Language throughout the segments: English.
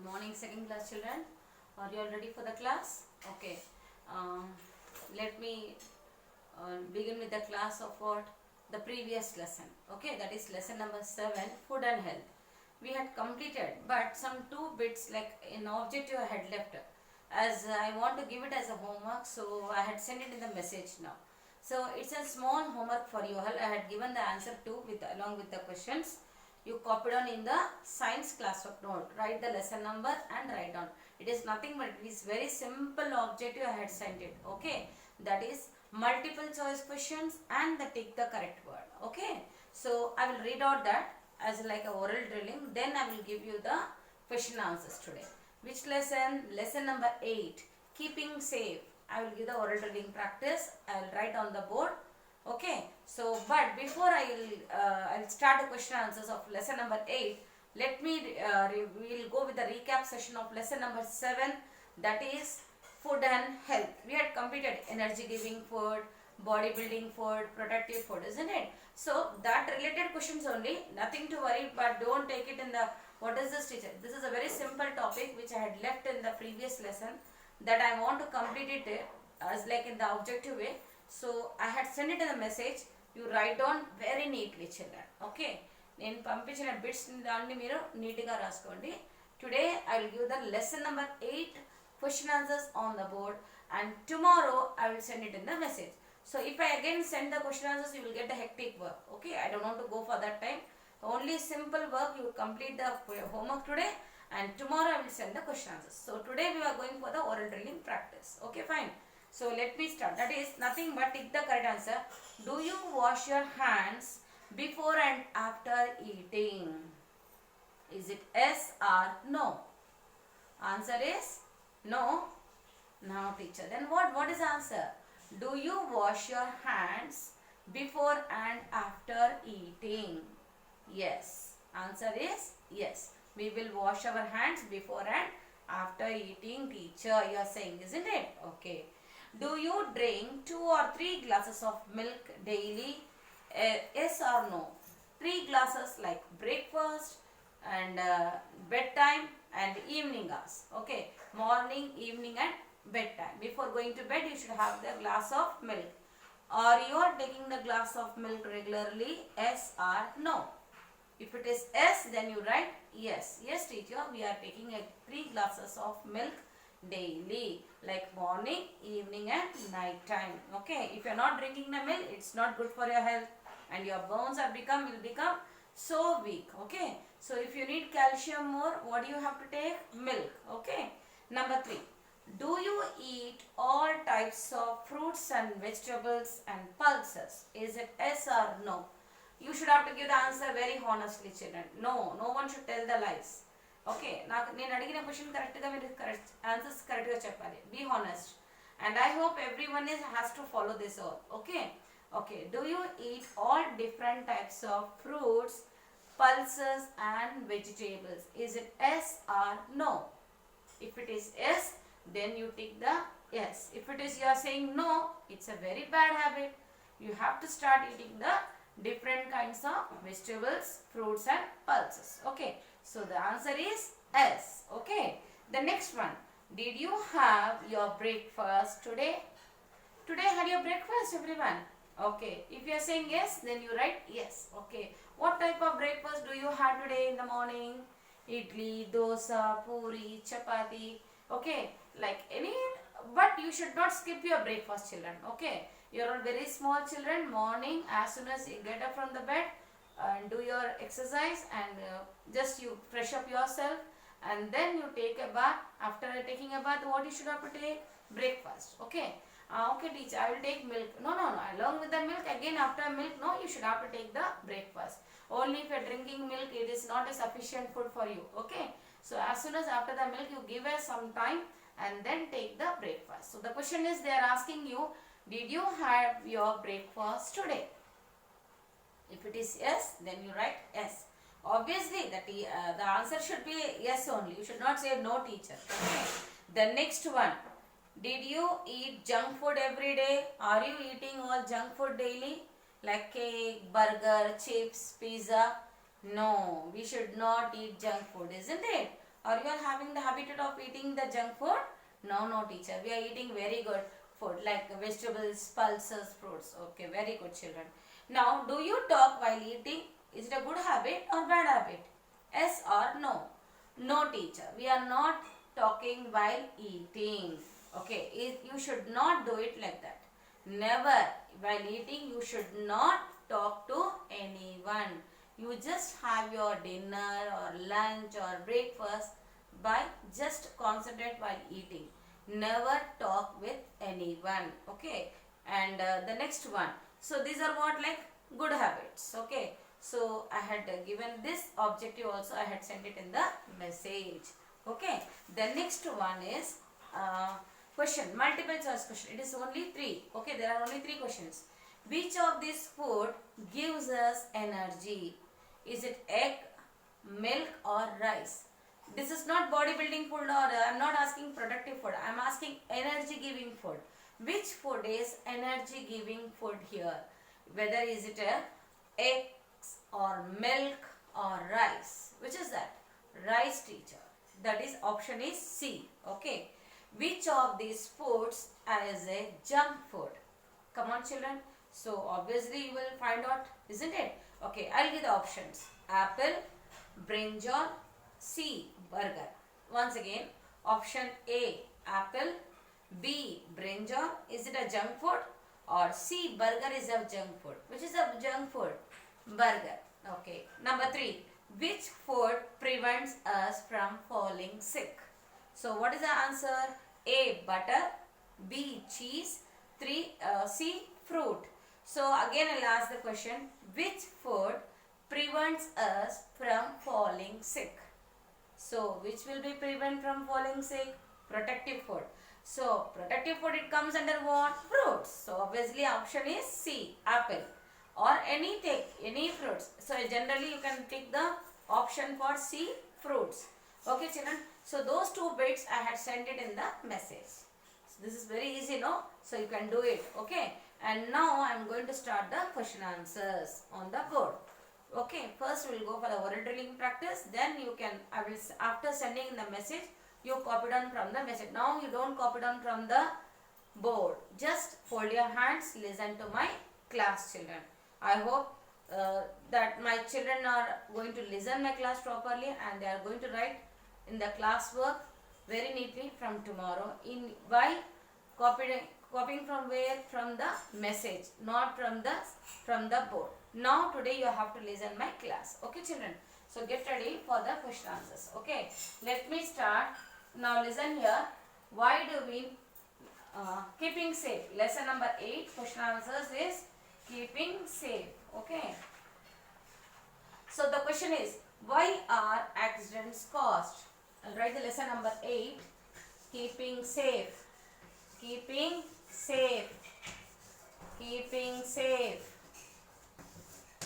morning, second class children. Are you all ready for the class? Okay. Let me begin with the class of what? The previous lesson. Okay, that is lesson number 7, food and health. We had completed, but some two bits like an objective I had left. As I want to give it as a homework, so I had sent it in the message now. So it's a small homework for you all. I had given the answer to along with the questions. You copied on in the science class of note. Write the lesson number and write down. It is nothing but it is very simple objective I had sent it. Okay, that is multiple choice questions and the tick the correct word. Okay, so I will read out that as like a oral drilling. Then I will give you the question answers today. Which lesson? Lesson number 8. Keeping safe. I will give the oral drilling practice. I will write on the board. Okay, so but before I'll start the question answers of lesson number 8, let me we will go with the recap session of lesson number 7, that is food and health. We had completed energy giving food, bodybuilding food, protective food, isn't it? So that related questions only, nothing to worry, but don't take it in the what is this teacher. This is a very simple topic which I had left in the previous lesson that I want to complete it as like in the objective way. So I had sent it in the message. You write down very neatly, children. Okay, నేను పంపించిన bits దాన్ని మీరు నీట్గా రాసుకోండి. Today I will give the lesson number 8 question answers on the board, and tomorrow I will send it in the message. So if I again send the question answers, you will get the hectic work. Okay, I don't want to go for that time. Only simple work, you complete the homework today, and tomorrow I will send the question answers. So today we are going for the oral drilling practice. Okay, fine. So let me start. That is nothing but tick the correct answer. Do you wash your hands before and after eating? Is it yes or no? Answer is no. Now teacher, then what is the answer? Do you wash your hands before and after eating? Yes. Answer is yes. We will wash our hands before and after eating, teacher, you are saying, isn't it? Okay. Do you drink 2 or 3 glasses of milk daily? Yes or no? 3 glasses like breakfast and bedtime and evening hours. Okay, morning, evening and bedtime. Before going to bed, you should have the glass of milk. Or you are taking the glass of milk regularly? Yes or no? If it is yes, then you write yes. Yes, teacher, we are taking 3 glasses of milk daily, like morning, evening and night time. Okay, if you are not drinking the milk, it's not good for your health, and your bones will become so weak. Okay, so if you need calcium more, what do you have to take? Milk. Okay, number 3. Do you eat all types of fruits and vegetables and pulses? Is it yes or no? You should have to give the answer very honestly, children. No one should tell the lies. Okay, నేను అడిగిన question కరెక్ట్గా మీరు answers కరెక్ట్గా చెప్పాలి. Be honest, and I hope every one has to follow this all. Okay, do you eat all different types of fruits, pulses and vegetables? Is it yes or no? If it is yes, then you tick the yes. If it is you are saying no, it's a very bad habit. You have to start eating the different kinds of vegetables, fruits and pulses. Okay, so the answer is yes. Okay, the next one. Did you have your breakfast today? Today had your breakfast, everyone? Okay, if you are saying yes, then you write yes. Okay, what type of breakfast do you have today in the morning? Idli, dosa, puri, chapati. Okay, like any, but you should not skip your breakfast, children. Okay, you are all very small children. Morning, as soon as you get up from the bed and do your exercise, and just you fresh up yourself, and then you take a bath. After taking a bath, what you should have to take? Breakfast. Okay, okay teacher, I will take milk. No, along with the milk, again after milk, no, you should have to take the breakfast. Only if you are drinking milk, it is not a sufficient food for you. Okay, so as soon as after the milk, you give us some time and then take the breakfast. So the question is, they are asking you, did you have your breakfast today? If it is yes, then you write yes. Obviously the answer should be yes only. You should not say no, teacher. Okay, the next one. Did you eat junk food every day? Are you eating all junk food daily, like cake, burger, chips, pizza? No, we should not eat junk food, isn't it? Or you are having the habit of eating the junk food? No, no teacher. We are eating very good food like vegetables, pulses, fruits. Okay, very good children. Now, do you talk while eating? Is it a good habit or bad habit? Yes or no? No teacher. We are not talking while eating. Okay, you should not do it like that. Never. While eating, you should not talk to anyone. You just have your dinner or lunch or breakfast by just concentrate while eating. Never talk with anyone. Okay. And the next one. So these are what like good habits. Okay. So I had given this objective also. I had sent it in the message. Okay. The next one is question, multiple choice question. It is only 3. Okay, there are only 3 questions. Which of these food gives us energy? Is it egg, milk or rice? This is not bodybuilding food, or I am not asking productive food. I am asking energy giving food. Which food is energy giving food here? Whether is it a eggs or milk or rice? Which is that? Rice teacher. That is option is C. Okay. Which of these foods is a junk food? Come on children. So obviously you will find out, isn't it? Okay, I'll give the options. Apple, brinjal, C, burger. Once again, option A, apple, B, brinjal. Is it a junk food? Or C, burger is a junk food. Which is a junk food? Burger. Okay. Number 3, which food prevents us from falling sick? So what is the answer? A, butter, B, cheese, C, fruit. So again I'll ask the question, which food prevents us from falling sick? So which will be prevent from falling sick? Protective food. So protective food, it comes under what? Fruits. So obviously option is C, apple, or any fruits. So generally you can take the option for C, fruits. Okay children. So those 2 bits I had sent it in the message. So this is very easy, no? So you can do it. Okay. And now I am going to start the question answers on the board. Okay. First we will go for the oral drilling practice. Then you can, after sending the message, you copy down from the message. Now you don't copy down from the board. Just fold your hands, listen to my class children. I hope that my children are going to listen my class properly and they are going to write in the classwork very neatly from tomorrow. By copying from where? From the message, not from the board. Now today you have to listen my class. Okay children. So get ready for the question answers. Okay. Let me start. Now listen here. Why do we keeping safe? Lesson number 8 question answers is keeping safe. Okay. So the question is, why are accidents caused? I'll write the lesson number 8. Keeping safe. Keeping safe. Keeping safe.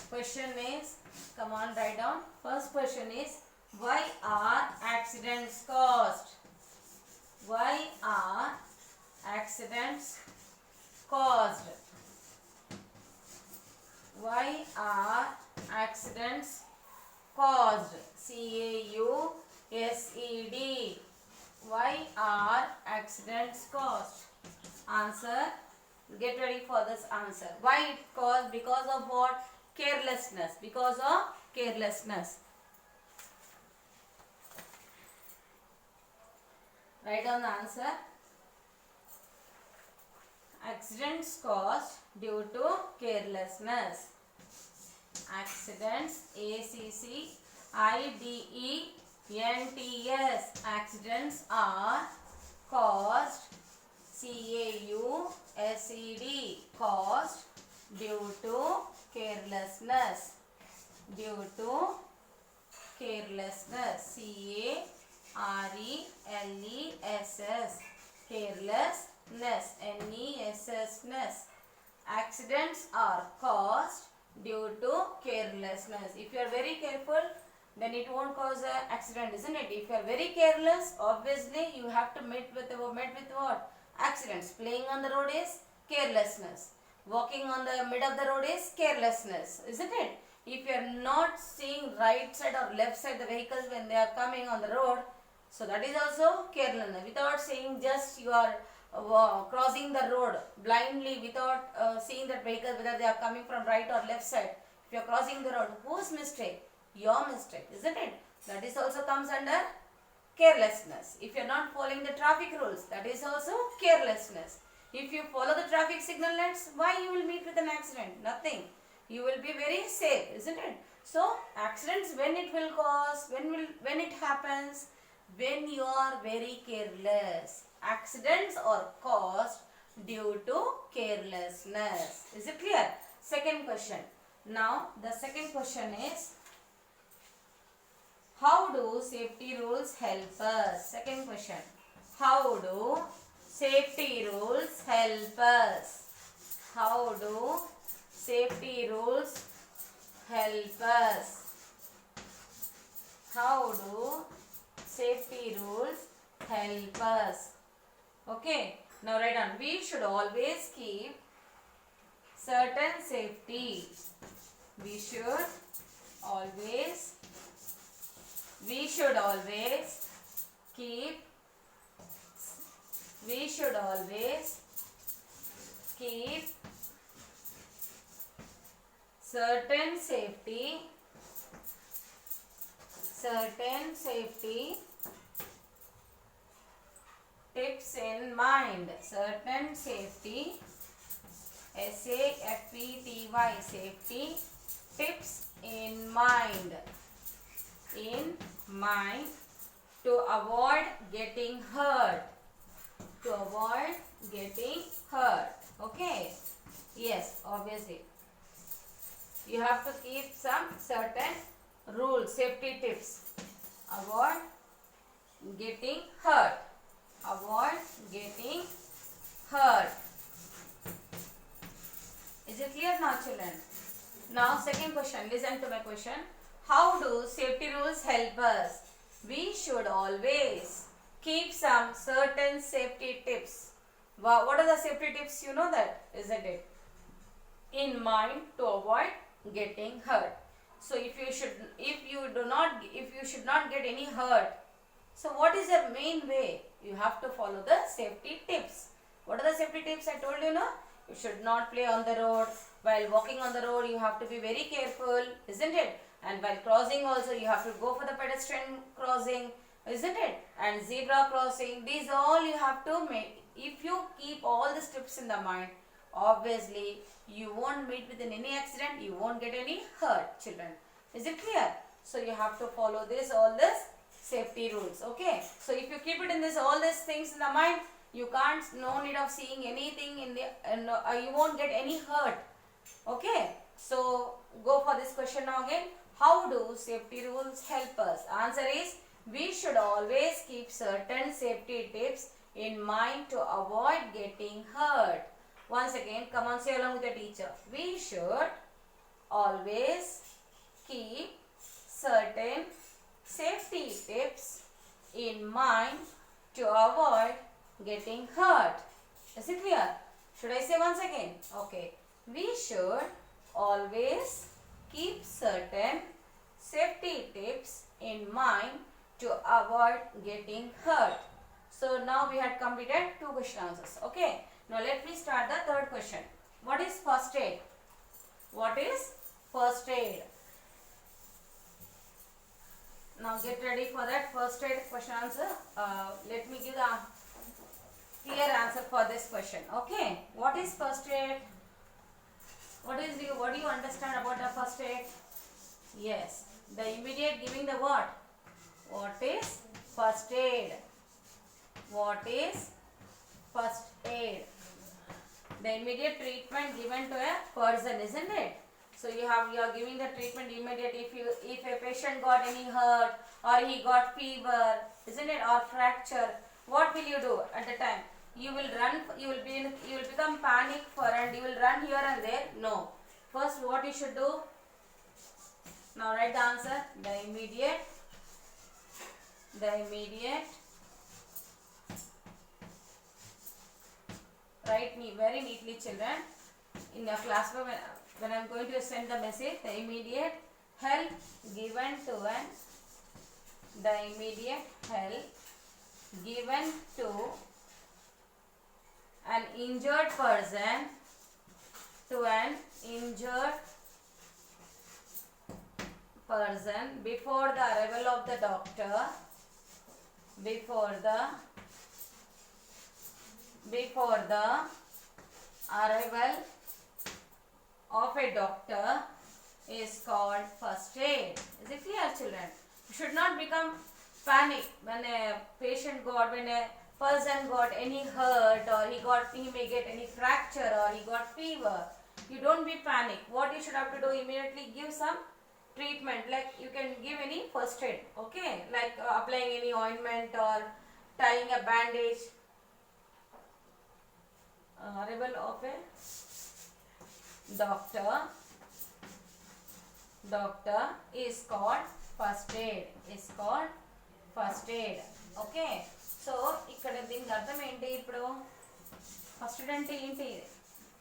Question is, come on, write down. First question is, why are accidents caused? Why are accidents caused? Why are accidents caused? C-A-U-S-E-D. Why are accidents caused? Answer. Get ready for this answer. Why it caused? Because of what? Carelessness. Because of carelessness. Write down the answer. Accidents caused due to carelessness. Accidents, A-C-C-I-D-E-N-T-S. Accidents are caused, C-A-U-S-E-D, caused due to carelessness. Due to carelessness. C-A-R-E-L-E-S-S. Carelessness. N-E-S-S-ness. Accidents are caused due to carelessness. If you are very careful, then it won't cause an accident, isn't it? If you are very careless, obviously you have to meet with what? Accidents. Playing on the road is carelessness. Walking on the mid of the road is carelessness, isn't it? If you are not seeing right side or left side the vehicles when they are coming on the road, So that is also carelessness. Without saying, just you are crossing the road blindly without seeing that vehicle whether they are coming from right or left side. If you are crossing the road, whose mistake? Your mistake, isn't it? That is also comes under carelessness. If you are not following the traffic rules, that is also carelessness. If you follow the traffic signal lights, why you will meet with an accident? Nothing. You will be very safe, isn't it? So accidents, when it will cause, when it happens, when you are very careless. Accidents are caused due to carelessness. Is it clear? Second question. Now the second question is, how do safety rules help us? Second question. How do safety rules help us? How do safety rules help us? How do safety rules help us? Okay. Now write down. We should always keep certain safety. We should always keep certain safety tips in mind. Certain safety, SAFETY, safety tips in mind. To avoid getting hurt. Okay. Yes, obviously. You have to keep some certain rules, safety tips. Avoid getting hurt. Is it clear now, children? Now second question. Listen to my question. How do safety rules help us? We should always keep some certain safety tips. What are the safety tips? You know that, isn't it? In mind to avoid getting hurt. So if you should not get any hurt, so what is the main way? You have to follow the safety tips. What are the safety tips I told you? No, you should not play on the road. While walking on the road, you have to be very careful, isn't it? And while crossing also, you have to go for the pedestrian crossing, isn't it? And zebra crossing. These all you have to make. If you keep all the tips in the mind, obviously you won't meet with any accident. You won't get any hurt, children. Is it clear? So you have to follow all this safety rules. Okay. So if you keep it in all these things in the mind, you can't. No need of seeing anything you won't get any hurt. Okay. So go for this question now again. How do safety rules help us? Answer is, we should always keep certain safety tips in mind to avoid getting hurt. Once again, come on, say along with the teacher. We should always keep certain safety tips in mind to avoid getting hurt. Is it clear? Should I say once again? Okay. We should always keep certain safety tips in mind to avoid getting hurt. So now we had completed 2 question answers. Okay. Now let me start the third question. What is first aid? What is first aid? Now get ready for that first aid question answer. Let me give the clear answer for this question. Okay. What is first aid? What do you understand about the first aid? Yes. The immediate giving the what? What is first aid? What is first aid? The immediate treatment given to a person, isn't it? So you are giving the treatment immediate. If a patient got any hurt or he got fever, isn't it, or fracture, what will you do at the time? You will run. You will become panic and you will run here and there. No. First, what you should do? Now write the answer. The immediate. Write me very neatly, children. In your classroom, when I am going to send the message, the immediate help given to an. The immediate help given to an injured person, to an injured person before the arrival of the doctor, before the arrival of a doctor is called first aid. Is it clear, children? You should not become panic when a patient got, when a person got any hurt, or he may get any fracture, or he got fever. You don't be panic. What you should have to do, immediately give some treatment, like you can give any first aid, okay, like applying any ointment or tying a bandage. Arrival of a doctor is called first aid, okay. So ఇక్కడ దీనికి అర్థం ఏంటి, ఇప్పుడు first aid అంటే ఏంటి,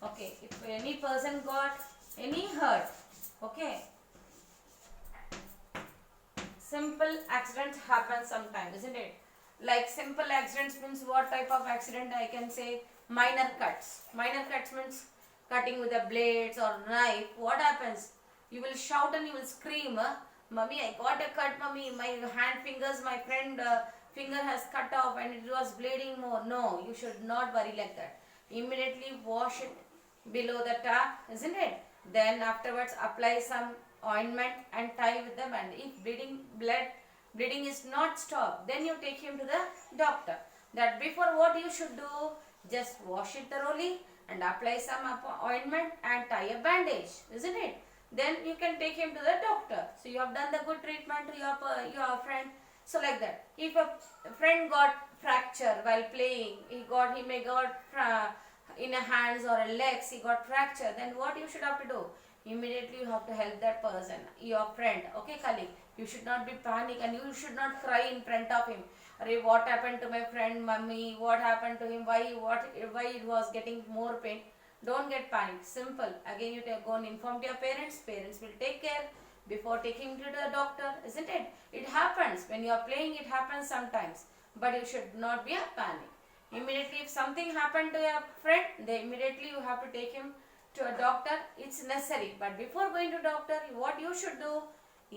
okay, if any person got any hurt, okay, simple accidents happen sometimes, isn't it? Like simple accidents means what type of accident I can say? Minor cuts. Minor cuts means cutting with the blades or knife. What happens? You will shout and you will scream, "Mummy, I got a cut, mummy. My hand fingers, my friend finger has cut off and it was bleeding more." No, you should not worry like that. Immediately wash it below the tap, isn't it? Then afterwards apply some ointment and tie with the band. If bleeding is not stopped, then you take him to the doctor. That before, what you should do, just wash it thoroughly and apply some ointment and tie a bandage, isn't it? Then you can take him to the doctor. So you have done the good treatment to your friend. So like that, if a friend got fracture while playing, he may got in a hands or a legs, he got fracture, then what you should have to do, immediately you have to help that person, your friend, okay, colleague. You should not be panic and you should not cry in front of him. What happened to my friend, mummy, what happened to him, why it was getting more pain? Don't get panic. Simple. Again, you go and inform to your parents. Parents will take care before taking him to the doctor, isn't it? It happens when you are playing, it happens sometimes, but you should not be a panic. Immediately, if something happened to your friend, then immediately you have to take him to a doctor. It's necessary. But before going to doctor, what you should do?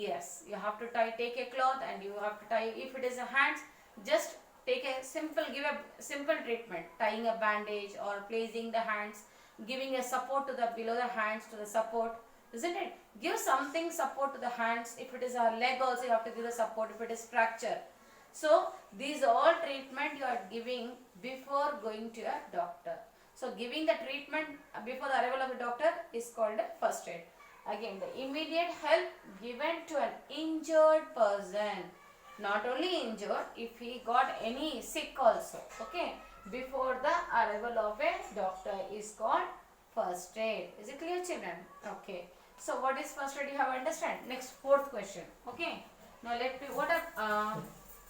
Yes, you have to take a cloth and you have to tie. If it is a hands, just give a simple treatment, tying a bandage or placing the hands, giving a support to the below the hands to the support, isn't it? Give something support to the hands. If it is a leg also, you have to give the support if it is fracture. So these all treatment you are giving before going to a doctor. So giving the treatment before the arrival of a doctor is called a first aid. Again, the immediate help given to an injured person. Not only injured, if he got any sick also, okay, before the arrival of a doctor is called first aid. Is it clear, children? Okay. So what is first aid, you have understand? Next, fourth question. Okay. Now let me,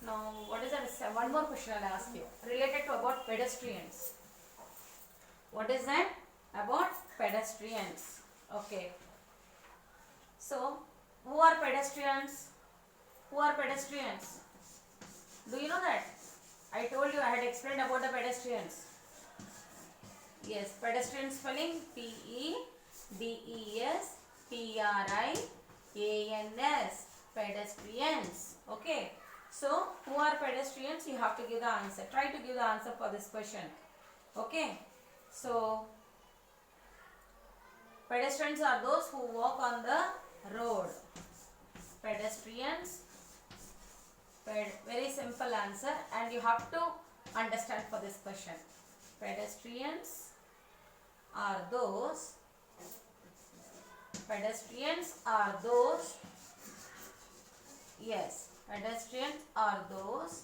now what is that? One more question I'll ask you related to about pedestrians. What is that? About pedestrians. Okay. So who are pedestrians? Who are pedestrians? Do you know that? I told you, I had explained about the pedestrians. Yes, pedestrian spelling P-E-D-E-S-T-R-I-A-N-S. Pedestrians. Okay. So who are pedestrians? You have to give the answer. Try to give the answer for this question. Okay. So pedestrians are those who walk on the road. Pedestrians. Very simple answer, and you have to understand for this question. Pedestrians are those yes, pedestrians are those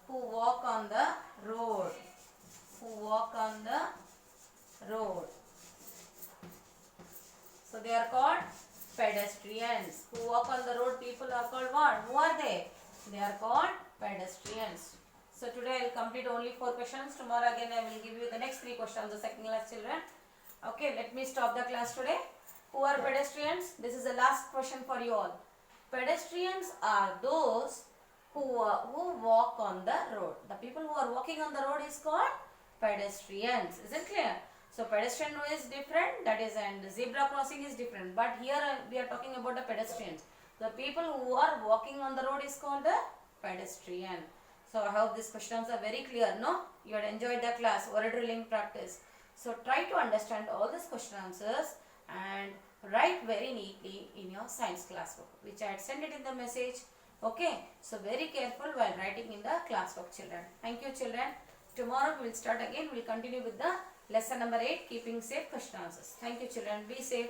who walk on the road. So they are called pedestrians. Who walk on the road, people are called what? Who are they? They are called pedestrians. So today I will complete only 4 questions. Tomorrow again I will give you the next 3 questions, the second class children. Okay, let me stop the class today. Who are pedestrians? This is the last question for you all. Pedestrians are those who walk on the road. The people who are walking on the road is called pedestrians. Is it clear? So pedestrian is different, that is, and zebra crossing is different. But here we are talking about the pedestrians. The people who are walking on the road is called the pedestrian. So I hope these questions are very clear. No, you had enjoyed the class word drilling practice. So try to understand all these question answers and write very neatly in your science class book, which I had sent it in the message. Okay, so very careful while writing in the class book, children. Thank you, children. Tomorrow we will start again. We will continue with the lesson number 8, keeping safe question answers. Thank you, children. Be safe.